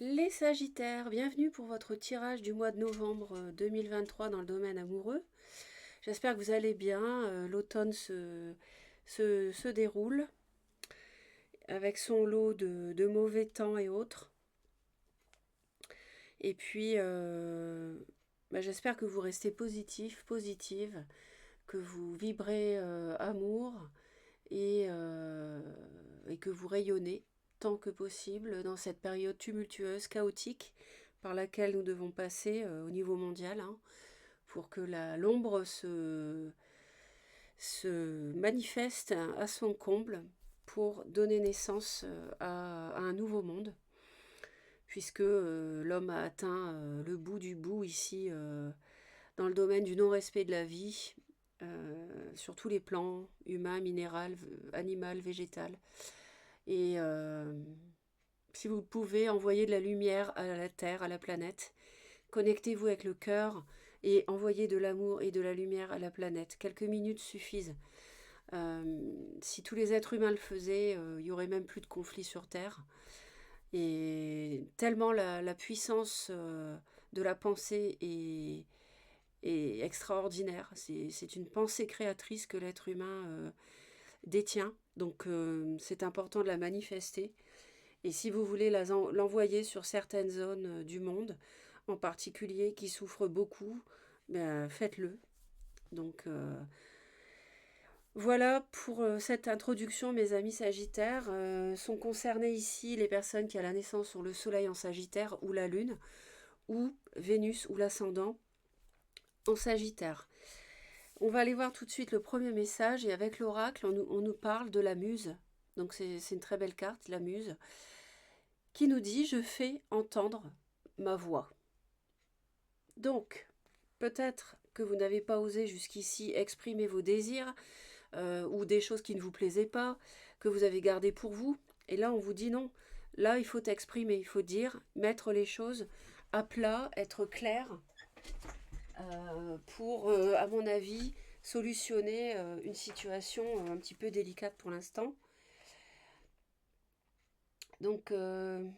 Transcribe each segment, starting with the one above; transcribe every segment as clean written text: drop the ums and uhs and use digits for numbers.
Les Sagittaires, bienvenue pour votre tirage du mois de novembre 2023 dans le domaine amoureux. J'espère que vous allez bien. L'automne se déroule avec son lot de mauvais temps et autres. Et puis, j'espère que vous restez positif, positive, que vous vibrez amour et que vous rayonnez tant que possible dans cette période tumultueuse, chaotique, par laquelle nous devons passer au niveau mondial, hein, pour que l'ombre se manifeste à son comble pour donner naissance à un nouveau monde, puisque l'homme a atteint le bout du bout ici dans le domaine du non-respect de la vie, sur tous les plans, humain, minéral, animal, végétal. Et si vous pouvez envoyer de la lumière à la Terre, à la planète, connectez-vous avec le cœur et envoyez de l'amour et de la lumière à la planète. Quelques minutes suffisent. Si tous les êtres humains le faisaient, il n'y aurait même plus de conflits sur Terre. Et tellement la puissance de la pensée est extraordinaire. C'est une pensée créatrice que l'être humain détient. Donc c'est important de la manifester. Et si vous voulez l'envoyer sur certaines zones du monde, en particulier qui souffrent beaucoup, ben, faites-le. Donc voilà pour cette introduction, mes amis Sagittaires. Sont concernées ici les personnes qui à la naissance ont le Soleil en Sagittaire ou la Lune, ou Vénus ou l'ascendant en Sagittaire. On va aller voir tout de suite le premier message et avec l'oracle, on nous parle de la muse. Donc c'est une très belle carte, la muse, qui nous dit « Je fais entendre ma voix ». Donc, peut-être que vous n'avez pas osé jusqu'ici exprimer vos désirs ou des choses qui ne vous plaisaient pas, que vous avez gardées pour vous. Et là, on vous dit non. Là, il faut exprimer, il faut dire, mettre les choses à plat, être clair pour, à mon avis, solutionner une situation un petit peu délicate pour l'instant. Donc, on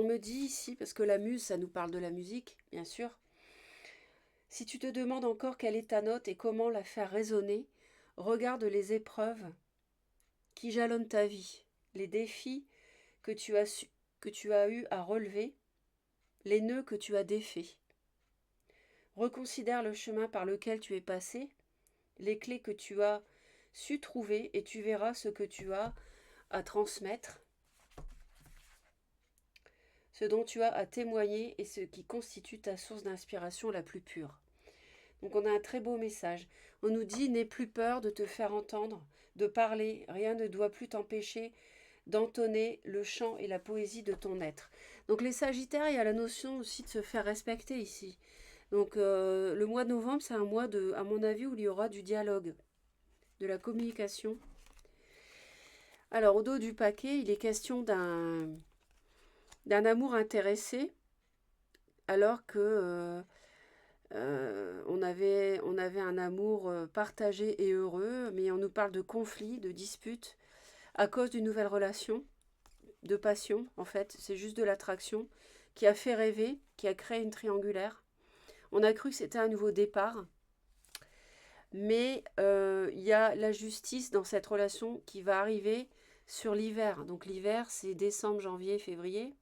me dit ici, parce que la muse, ça nous parle de la musique, bien sûr. Si tu te demandes encore quelle est ta note et comment la faire résonner, regarde les épreuves qui jalonnent ta vie, les défis que tu as eu à relever, les nœuds que tu as défaits. Reconsidère le chemin par lequel tu es passé, les clés que tu as su trouver et tu verras ce que tu as à transmettre, ce dont tu as à témoigner et ce qui constitue ta source d'inspiration la plus pure. Donc on a un très beau message. On nous dit « N'aie plus peur de te faire entendre, de parler, rien ne doit plus t'empêcher d'entonner le chant et la poésie de ton être. » Donc les Sagittaires, il y a la notion aussi de se faire respecter ici. Donc le mois de novembre, c'est un mois, à mon avis, où il y aura du dialogue, de la communication. Alors au dos du paquet, il est question d'un amour intéressé, alors que on avait un amour partagé et heureux, mais on nous parle de conflits, de disputes, à cause d'une nouvelle relation, de passion, en fait. C'est juste de l'attraction qui a fait rêver, qui a créé une triangulaire. On a cru que c'était un nouveau départ, mais il y a la justice dans cette relation qui va arriver sur l'hiver. Donc l'hiver, c'est décembre, janvier, février.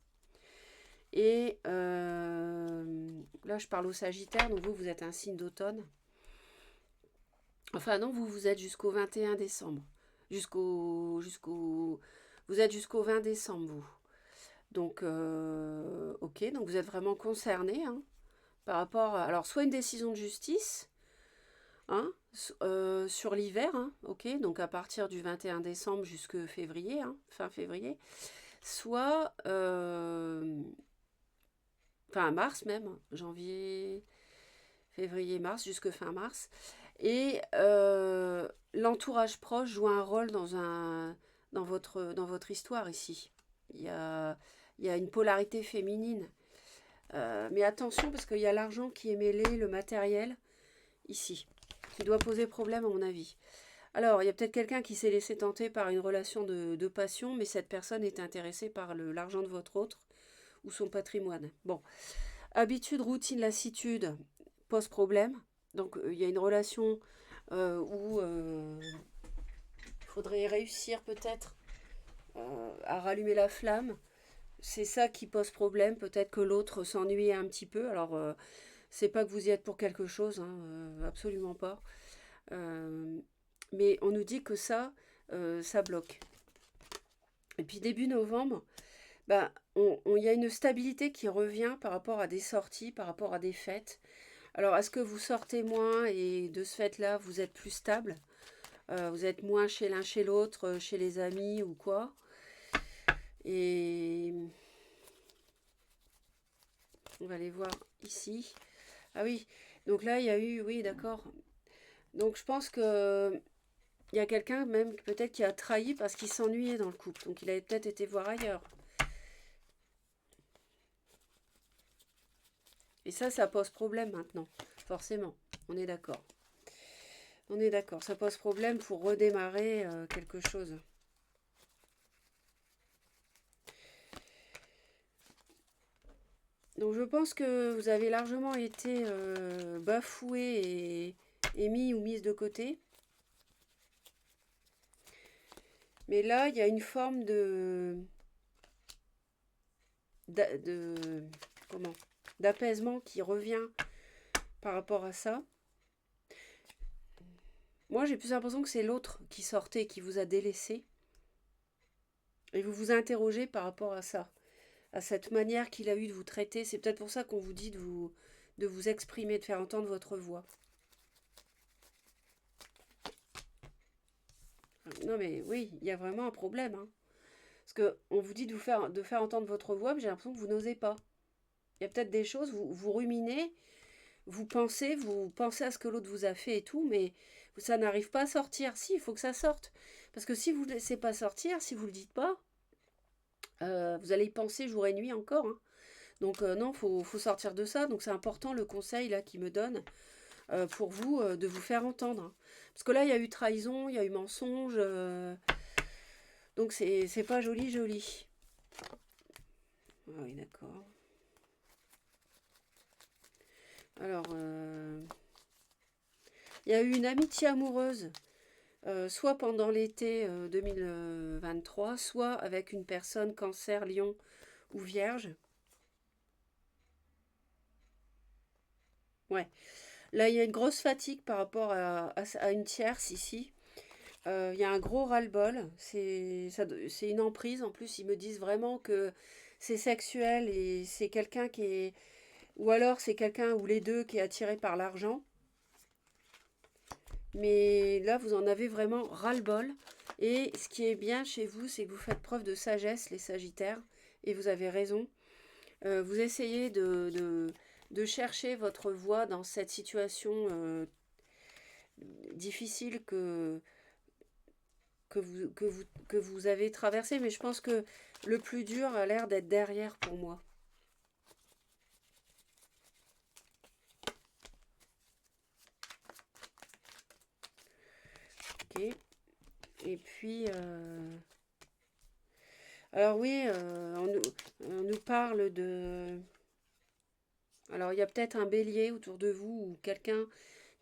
Et là, je parle au Sagittaire, donc vous êtes un signe d'automne. Enfin non, vous êtes jusqu'au 21 décembre. Vous êtes jusqu'au 20 décembre, vous. Donc, ok, donc vous êtes vraiment concerné hein, par rapport à... Alors, soit une décision de justice, hein, sur l'hiver, hein, ok, donc à partir du 21 décembre jusqu'à février, hein, fin février, soit... enfin, mars même, janvier, février, mars, jusque fin mars. Et l'entourage proche joue un rôle dans votre histoire ici. Il y a une polarité féminine. Mais attention, parce qu'il y a l'argent qui est mêlé, le matériel, ici, qui doit poser problème à mon avis. Alors, il y a peut-être quelqu'un qui s'est laissé tenter par une relation de passion, mais cette personne est intéressée par l'argent de votre autre ou son patrimoine. Bon, habitude, routine, lassitude pose problème. Donc, il y a une relation où il faudrait réussir peut-être à rallumer la flamme. C'est ça qui pose problème. Peut-être que l'autre s'ennuie un petit peu. Alors, c'est pas que vous y êtes pour quelque chose, hein, absolument pas. Euh, mais on nous dit que ça bloque. Et puis début novembre, bah, y a une stabilité qui revient par rapport à des sorties, par rapport à des fêtes. Alors, est-ce que vous sortez moins et de ce fait-là, vous êtes plus stable? Vous êtes moins chez l'un chez l'autre, chez les amis ou quoi? Et on va aller voir ici. Ah oui, donc là, il y a eu, oui, d'accord. Donc je pense que il y a quelqu'un même peut-être qui a trahi parce qu'il s'ennuyait dans le couple. Donc il avait peut-être été voir ailleurs. Et ça pose problème maintenant, forcément. On est d'accord. On est d'accord, ça pose problème pour redémarrer quelque chose. Donc je pense que vous avez largement été bafoué et mis ou mise de côté. Mais là, il y a une forme de comment d'apaisement qui revient par rapport à ça. Moi, j'ai plus l'impression que c'est l'autre qui sortait, qui vous a délaissé. Et vous vous interrogez par rapport à ça, à cette manière qu'il a eu de vous traiter. C'est peut-être pour ça qu'on vous dit de vous exprimer, de faire entendre votre voix. Non mais oui, il y a vraiment un problème. Hein. Parce qu'on vous dit de faire entendre votre voix, mais j'ai l'impression que vous n'osez pas. Il y a peut-être des choses, vous ruminez, vous pensez à ce que l'autre vous a fait et tout, mais ça n'arrive pas à sortir. Si, il faut que ça sorte. Parce que si vous ne laissez pas sortir, si vous ne le dites pas, vous allez y penser jour et nuit encore. Hein. Donc non, faut sortir de ça. Donc c'est important le conseil là qui me donne pour vous de vous faire entendre. Hein. Parce que là, il y a eu trahison, il y a eu mensonge. Donc c'est pas joli, joli. Ah oui, d'accord. Alors, il y a eu une amitié amoureuse, soit pendant l'été 2023, soit avec une personne cancer, lion ou vierge. Ouais. Là, il y a une grosse fatigue par rapport à une tierce ici. Il y a un gros ras-le-bol. C'est une emprise. En plus, ils me disent vraiment que c'est sexuel et c'est quelqu'un qui est... Ou alors c'est quelqu'un ou les deux qui est attiré par l'argent. Mais là, vous en avez vraiment ras-le-bol. Et ce qui est bien chez vous, c'est que vous faites preuve de sagesse, les Sagittaires. Et vous avez raison. Vous essayez de chercher votre voie dans cette situation difficile que vous avez traversée. Mais je pense que le plus dur a l'air d'être derrière pour moi. Ok. Et puis... alors oui, on nous parle de... Alors il y a peut-être un bélier autour de vous ou quelqu'un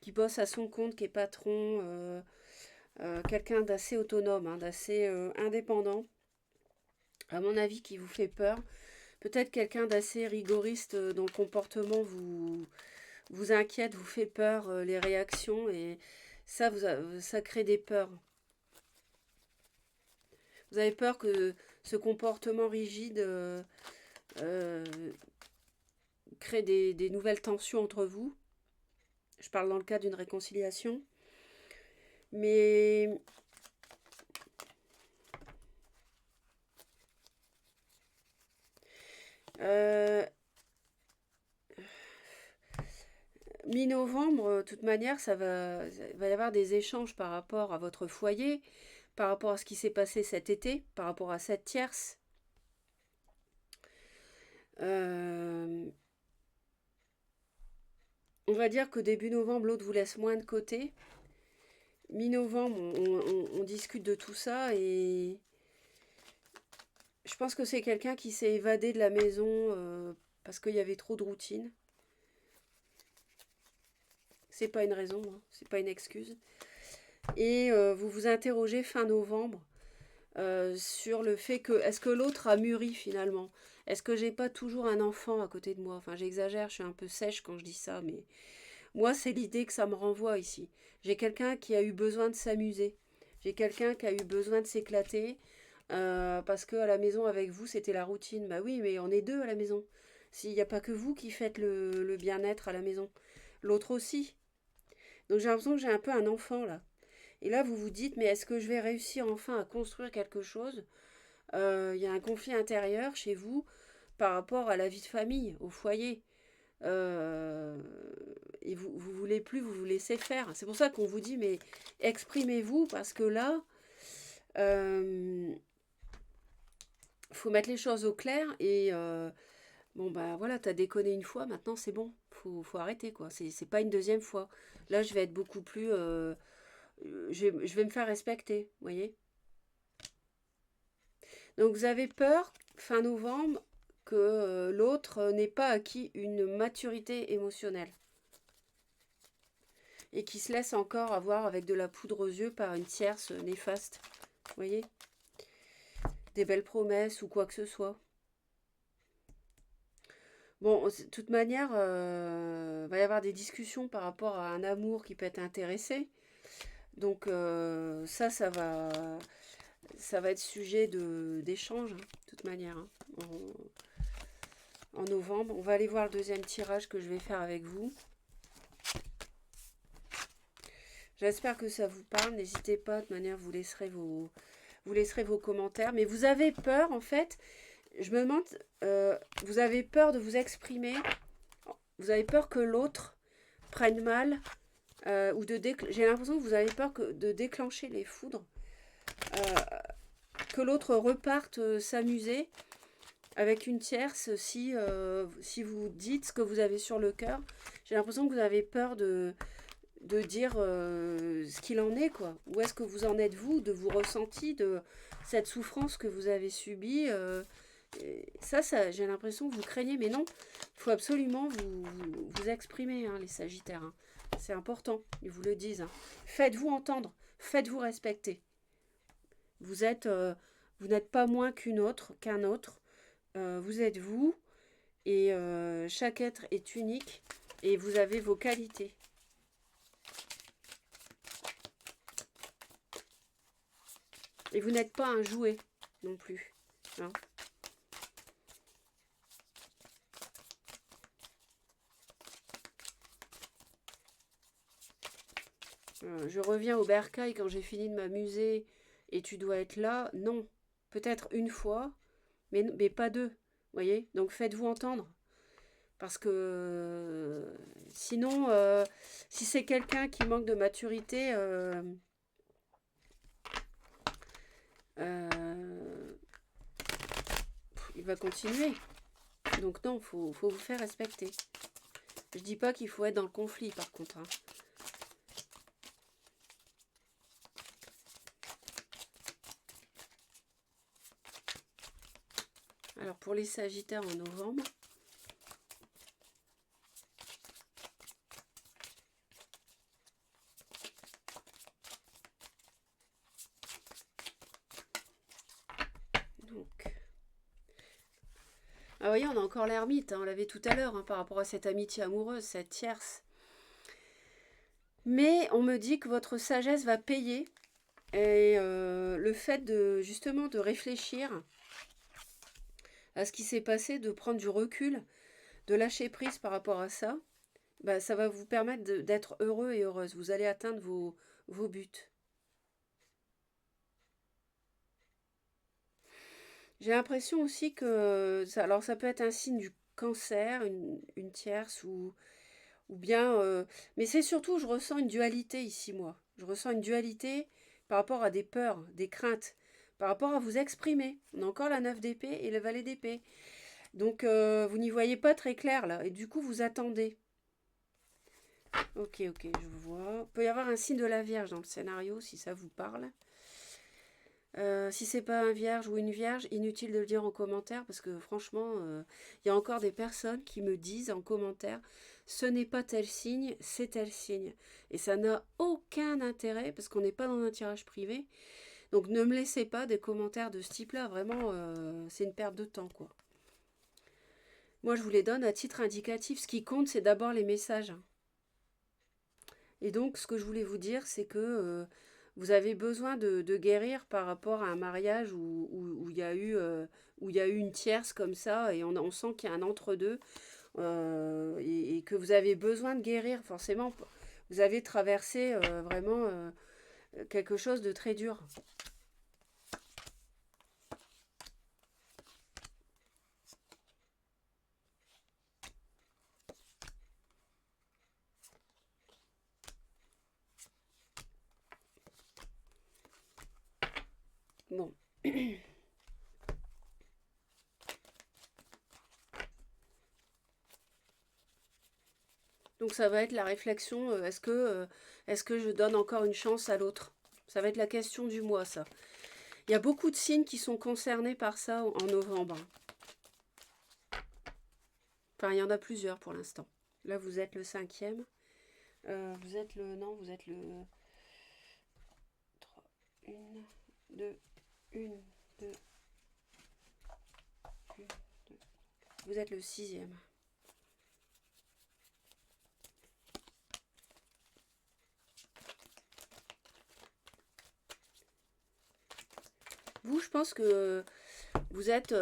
qui bosse à son compte, qui est patron, quelqu'un d'assez autonome, hein, d'assez indépendant, à mon avis, qui vous fait peur. Peut-être quelqu'un d'assez rigoriste dont le comportement vous inquiète, vous fait peur, les réactions, et ça crée des peurs. Vous avez peur que ce comportement rigide euh, crée des nouvelles tensions entre vous. Je parle dans le cas d'une réconciliation. Mais euh, mi-novembre, de toute manière, il va y avoir des échanges par rapport à votre foyer, par rapport à ce qui s'est passé cet été, par rapport à cette tierce. Euh, on va dire que début novembre, l'autre vous laisse moins de côté. mi-novembre, on discute de tout ça et je pense que c'est quelqu'un qui s'est évadé de la maison parce qu'il y avait trop de routine. C'est pas une raison, hein, c'est pas une excuse. Et vous vous interrogez fin novembre sur le fait que est-ce que l'autre a mûri finalement? Est-ce que j'ai pas toujours un enfant à côté de moi? Enfin, j'exagère, je suis un peu sèche quand je dis ça, mais moi, c'est l'idée que ça me renvoie ici. J'ai quelqu'un qui a eu besoin de s'amuser. J'ai quelqu'un qui a eu besoin de s'éclater parce que à la maison avec vous, c'était la routine. Bah oui, mais on est deux à la maison. S'il n'y a pas que vous qui faites le bien-être à la maison, l'autre aussi. Donc j'ai l'impression que j'ai un peu un enfant là. Et là, vous vous dites, mais est-ce que je vais réussir enfin à construire quelque chose? Il y a un conflit intérieur chez vous par rapport à la vie de famille, au foyer. Euh, et vous voulez plus vous laisser faire. C'est pour ça qu'on vous dit, mais exprimez-vous, parce que là, faut mettre les choses au clair. Et bon, bah voilà, t'as déconné une fois, maintenant c'est bon. Faut arrêter, quoi. C'est pas une deuxième fois. Là, je vais être beaucoup plus... je vais me faire respecter, vous voyez. Donc vous avez peur, fin novembre, que l'autre n'ait pas acquis une maturité émotionnelle et qui se laisse encore avoir avec de la poudre aux yeux par une tierce néfaste. Vous voyez? Des belles promesses ou quoi que ce soit. Bon, de toute manière, va y avoir des discussions par rapport à un amour qui peut être intéressé. Donc ça va être sujet d'échange, hein, de toute manière, hein, en novembre. On va aller voir le deuxième tirage que je vais faire avec vous. J'espère que ça vous parle. N'hésitez pas, de toute manière, vous laisserez vos commentaires. Mais vous avez peur, en fait. Je me demande, vous avez peur de vous exprimer. Vous avez peur que l'autre prenne mal. J'ai l'impression que vous avez peur de déclencher les foudres. Que l'autre reparte s'amuser avec une tierce si vous dites ce que vous avez sur le cœur. J'ai l'impression que vous avez peur de dire ce qu'il en est, quoi. Où est-ce que vous en êtes, vous, de vos ressentis, de cette souffrance que vous avez subie. Ça, j'ai l'impression que vous craignez, mais non, il faut absolument vous exprimer, hein, les Sagittaires. Hein. C'est important, ils vous le disent. Hein. Faites-vous entendre, faites-vous respecter. Vous n'êtes pas moins qu'un autre. Vous êtes vous, et chaque être est unique, et vous avez vos qualités. Et vous n'êtes pas un jouet non plus. Hein. Je reviens au bercail quand j'ai fini de m'amuser et tu dois être là. Non, peut-être une fois, mais pas deux. Voyez. Donc faites-vous entendre. Parce que sinon, si c'est quelqu'un qui manque de maturité, il va continuer. Donc non, faut vous faire respecter. Je dis pas qu'il faut être dans le conflit, par contre. Hein. Alors pour les Sagittaires en novembre, ah, voyez, on a encore l'ermite, hein, on l'avait tout à l'heure, hein, par rapport à cette amitié amoureuse, cette tierce. Mais on me dit que votre sagesse va payer. Et le fait justement de réfléchir à ce qui s'est passé, de prendre du recul, de lâcher prise par rapport à ça, bah, ça va vous permettre d'être heureux et heureuse. Vous allez atteindre vos buts. J'ai l'impression aussi que alors ça peut être un signe du cancer, une tierce ou bien mais c'est surtout je ressens une dualité ici moi. Je ressens une dualité par rapport à des peurs, des craintes, par rapport à vous exprimer. On a encore la 9 d'épée et le valet d'épée. Donc vous n'y voyez pas très clair là et du coup vous attendez. Ok, ok, je vois. Il peut y avoir un signe de la Vierge dans le scénario, si ça vous parle. Si c'est pas un vierge ou une vierge, inutile de le dire en commentaire parce que franchement, il y a encore des personnes qui me disent en commentaire, ce n'est pas tel signe, c'est tel signe. Et ça n'a aucun intérêt parce qu'on n'est pas dans un tirage privé. Donc ne me laissez pas des commentaires de ce type-là. Vraiment, c'est une perte de temps, quoi. Moi, je vous les donne à titre indicatif. Ce qui compte, c'est d'abord les messages. Et donc, ce que je voulais vous dire, c'est que vous avez besoin de guérir par rapport à un mariage où il y a eu, où il y a eu une tierce comme ça, et on sent qu'il y a un entre-deux, et que vous avez besoin de guérir, forcément. Vous avez traversé vraiment quelque chose de très dur. Bon. Donc ça va être la réflexion, est-ce que je donne encore une chance à l'autre? Ça va être la question du mois, ça. Il y a beaucoup de signes qui sont concernés par ça en novembre. Enfin, il y en a plusieurs pour l'instant. Là, vous êtes le cinquième. Vous êtes le... Non, vous êtes le... 3, 1, 2, 1, 2, 1, 2. Vous êtes le sixième. Vous, je pense que vous êtes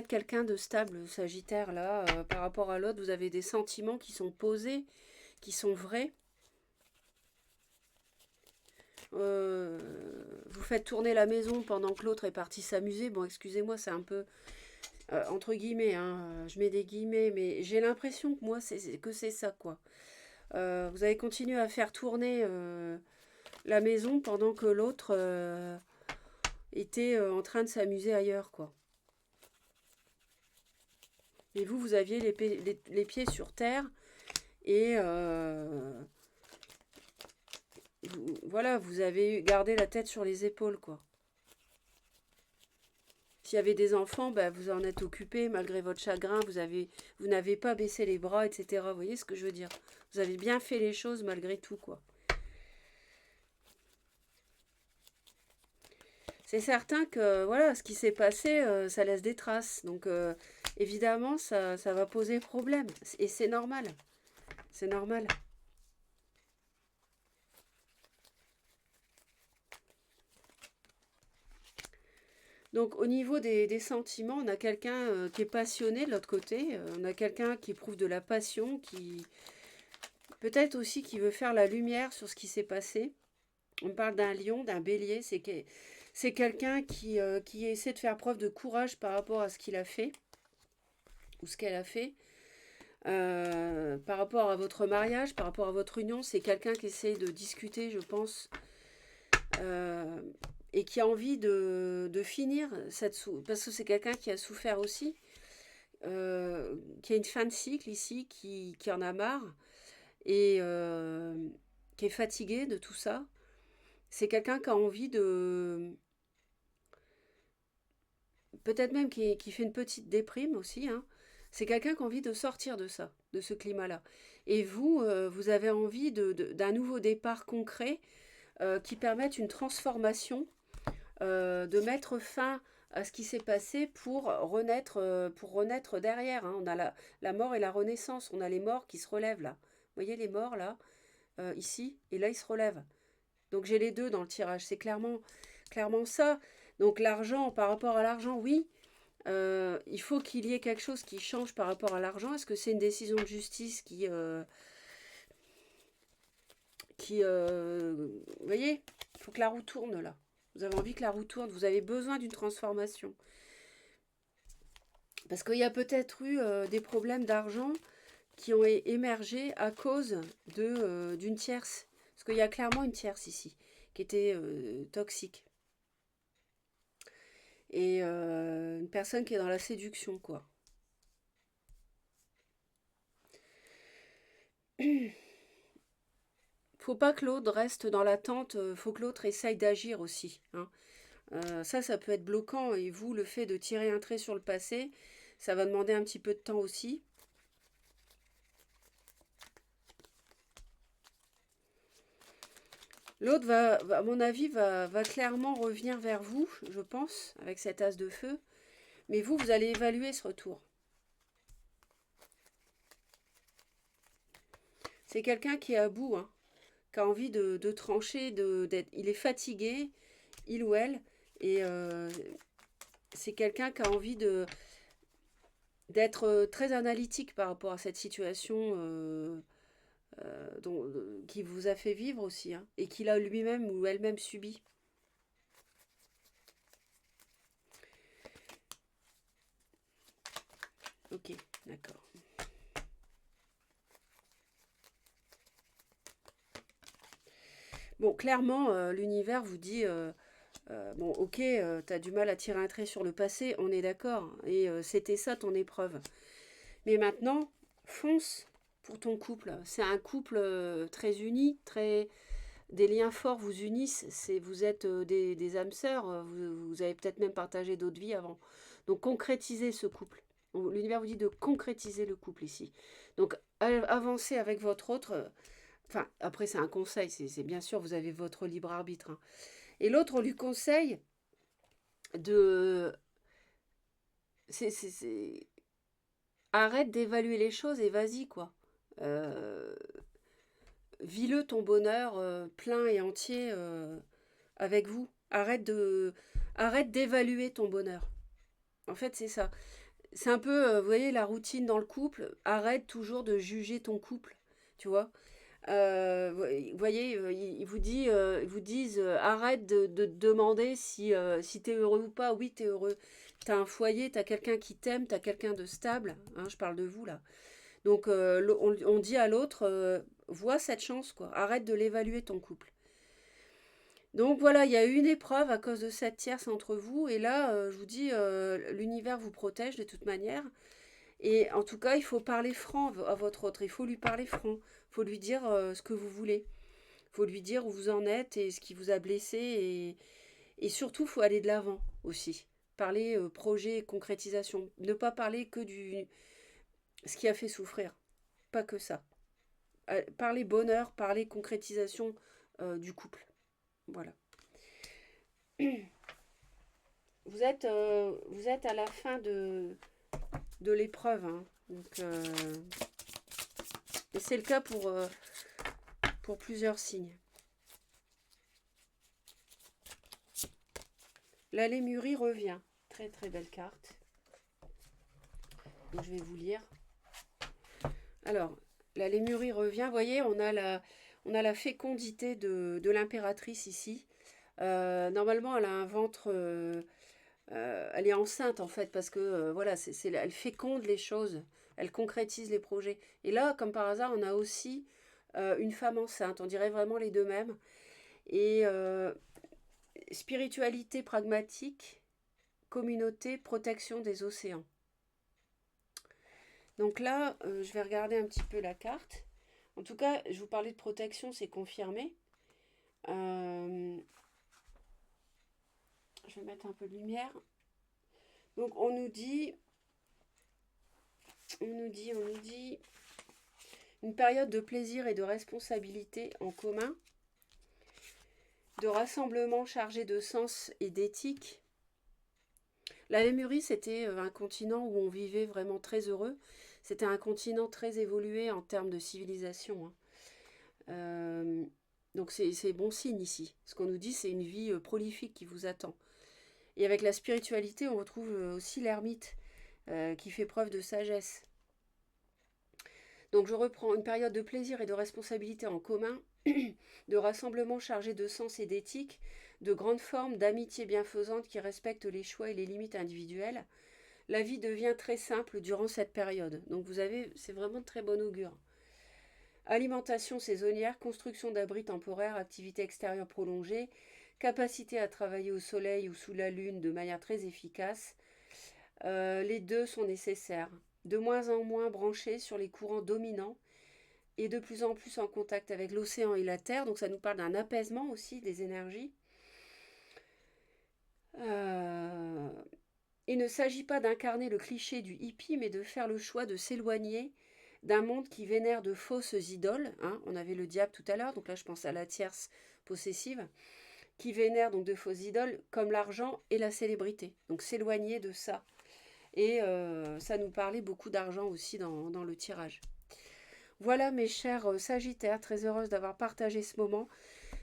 quelqu'un de stable, Sagittaire, là. Par rapport à l'autre, vous avez des sentiments qui sont posés, qui sont vrais. Euh, Vous faites tourner la maison pendant que l'autre est parti s'amuser. Bon, excusez-moi, c'est un peu entre guillemets, hein, je mets des guillemets, mais j'ai l'impression que moi, que c'est ça, quoi. Vous avez continué à faire tourner la maison pendant que l'autre était en train de s'amuser ailleurs, quoi. Et vous, vous aviez les pieds sur terre et voilà, vous avez gardé la tête sur les épaules, quoi. S'il y avait des enfants, bah, vous en êtes occupé malgré votre chagrin, vous n'avez pas baissé les bras, etc. Vous voyez ce que je veux dire? Vous avez bien fait les choses malgré tout, quoi. C'est certain que voilà, ce qui s'est passé, ça laisse des traces. Donc évidemment, ça va poser problème. Et c'est normal. C'est normal. Donc au niveau des sentiments, on a quelqu'un qui est passionné de l'autre côté. On a quelqu'un qui éprouve de la passion, qui peut-être aussi qui veut faire la lumière sur ce qui s'est passé. On parle d'un lion, d'un bélier. C'est quelqu'un qui essaie de faire preuve de courage par rapport à ce qu'il a fait ou ce qu'elle a fait. Par rapport à votre mariage, par rapport à votre union, c'est quelqu'un qui essaie de discuter, je pense, euh, et qui a envie de finir parce que c'est quelqu'un qui a souffert aussi, qui a une fin de cycle ici, qui en a marre et qui est fatigué de tout ça. C'est quelqu'un qui a envie de... Peut-être même qui fait une petite déprime aussi, hein. C'est quelqu'un qui a envie de sortir de ça, de ce climat-là. Et vous, vous avez envie d'un nouveau départ concret qui permette une transformation, de mettre fin à ce qui s'est passé pour renaître derrière, hein. On a la mort et la renaissance. On a les morts qui se relèvent là. Vous voyez les morts là, ici, et là ils se relèvent. Donc j'ai les deux dans le tirage. C'est clairement ça. Donc l'argent, par rapport à l'argent, oui, il faut qu'il y ait quelque chose qui change par rapport à l'argent. Est-ce que c'est une décision de justice vous voyez, il faut que la roue tourne là. Vous avez envie que la roue tourne, vous avez besoin d'une transformation. Parce qu'il y a peut-être eu des problèmes d'argent qui ont émergé à cause d'une tierce. Parce qu'il y a clairement une tierce ici, qui était toxique. Et une personne qui est dans la séduction, quoi. Faut pas que l'autre reste dans l'attente, faut que l'autre essaye d'agir aussi, hein. Ça peut être bloquant. Et vous, le fait de tirer un trait sur le passé, ça va demander un petit peu de temps aussi. L'autre à mon avis, va clairement revenir vers vous, je pense, avec cet as de feu. Mais vous allez évaluer ce retour. C'est quelqu'un qui est à bout, hein, qui a envie de trancher, il est fatigué, il ou elle, et c'est quelqu'un qui a envie d'être très analytique par rapport à cette situation qui vous a fait vivre aussi, hein, et qu'il a lui-même ou elle-même subi. Ok, d'accord. Bon, clairement, l'univers vous dit, bon, ok, t'as du mal à tirer un trait sur le passé, on est d'accord, et c'était ça ton épreuve. Mais maintenant, fonce pour ton couple. C'est un couple très uni, des liens forts vous unissent. Vous êtes des âmes sœurs. Vous avez peut-être même partagé d'autres vies avant. Donc concrétisez ce couple. L'univers vous dit de concrétiser le couple ici. Donc avancez avec votre autre. Enfin, après c'est un conseil. C'est bien sûr vous avez votre libre arbitre, hein. Et l'autre on lui conseille de arrête d'évaluer les choses et vas-y, quoi. Euh, Vis-le ton bonheur plein et entier avec vous. Arrête d'évaluer ton bonheur. En fait, c'est ça. C'est un peu, vous voyez, la routine dans le couple. Arrête toujours de juger ton couple, tu vois. Vous voyez, ils vous disent arrête de te demander si t'es heureux ou pas. Oui, t'es heureux. T'as un foyer, t'as quelqu'un qui t'aime, t'as quelqu'un de stable, hein, je parle de vous là. Donc on dit à l'autre, vois cette chance, quoi. Arrête de l'évaluer ton couple. Donc voilà, il y a eu une épreuve à cause de cette tierce entre vous. Et là, je vous dis, l'univers vous protège de toute manière. Et en tout cas, il faut parler franc à votre autre. Il faut lui parler franc. Il faut lui dire ce que vous voulez. Il faut lui dire où vous en êtes et ce qui vous a blessé. Et surtout, il faut aller de l'avant aussi. Parler projet, concrétisation. Ne pas parler que du ce qui a fait souffrir. Pas que ça. Parler bonheur, parler concrétisation du couple. Voilà. Vous êtes à la fin de l'épreuve, hein. Donc, et c'est le cas pour plusieurs signes. La Lémurie revient. Très très belle carte. Donc, je vais vous lire. Alors, la Lémurie revient. Vous voyez, on a la fécondité de l'impératrice ici. Normalement, elle a un ventre... elle est enceinte en fait parce que voilà, elle féconde les choses, elle concrétise les projets. Et là, comme par hasard, on a aussi une femme enceinte, on dirait vraiment les deux mêmes. Et spiritualité pragmatique, communauté, protection des océans. Donc là, je vais regarder un petit peu la carte. En tout cas, je vous parlais de protection, c'est confirmé. Je vais mettre un peu de lumière. Donc on nous dit une période de plaisir et de responsabilité en commun, de rassemblement chargé de sens et d'éthique. La Lémurie, c'était un continent où on vivait vraiment très heureux. C'était un continent très évolué en termes de civilisation, hein. Donc c'est bon signe ici. Ce qu'on nous dit, c'est une vie prolifique qui vous attend. Et avec la spiritualité, on retrouve aussi l'ermite qui fait preuve de sagesse. Donc je reprends une période de plaisir et de responsabilité en commun, de rassemblement chargé de sens et d'éthique, de grandes formes d'amitié bienfaisante qui respectent les choix et les limites individuelles. La vie devient très simple durant cette période. Donc c'est vraiment de très bon augure. Alimentation saisonnière, construction d'abris temporaires, activité extérieure prolongée, capacité à travailler au soleil ou sous la lune de manière très efficace. Les deux sont nécessaires. De moins en moins branchés sur les courants dominants, est de plus en plus en contact avec l'océan et la terre, donc ça nous parle d'un apaisement aussi des énergies. Il ne s'agit pas d'incarner le cliché du hippie, mais de faire le choix de s'éloigner d'un monde qui vénère de fausses idoles. Hein. On avait le diable tout à l'heure, donc là je pense à la tierce possessive, qui vénère donc de fausses idoles comme l'argent et la célébrité. Donc s'éloigner de ça. Et ça nous parlait beaucoup d'argent aussi dans le tirage. Voilà mes chers Sagittaires, très heureuse d'avoir partagé ce moment.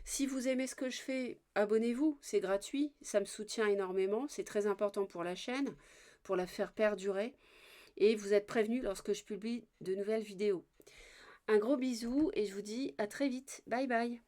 Si vous aimez ce que je fais, abonnez-vous, c'est gratuit, ça me soutient énormément, c'est très important pour la chaîne, pour la faire perdurer. Et vous êtes prévenus lorsque je publie de nouvelles vidéos. Un gros bisou et je vous dis à très vite. Bye bye.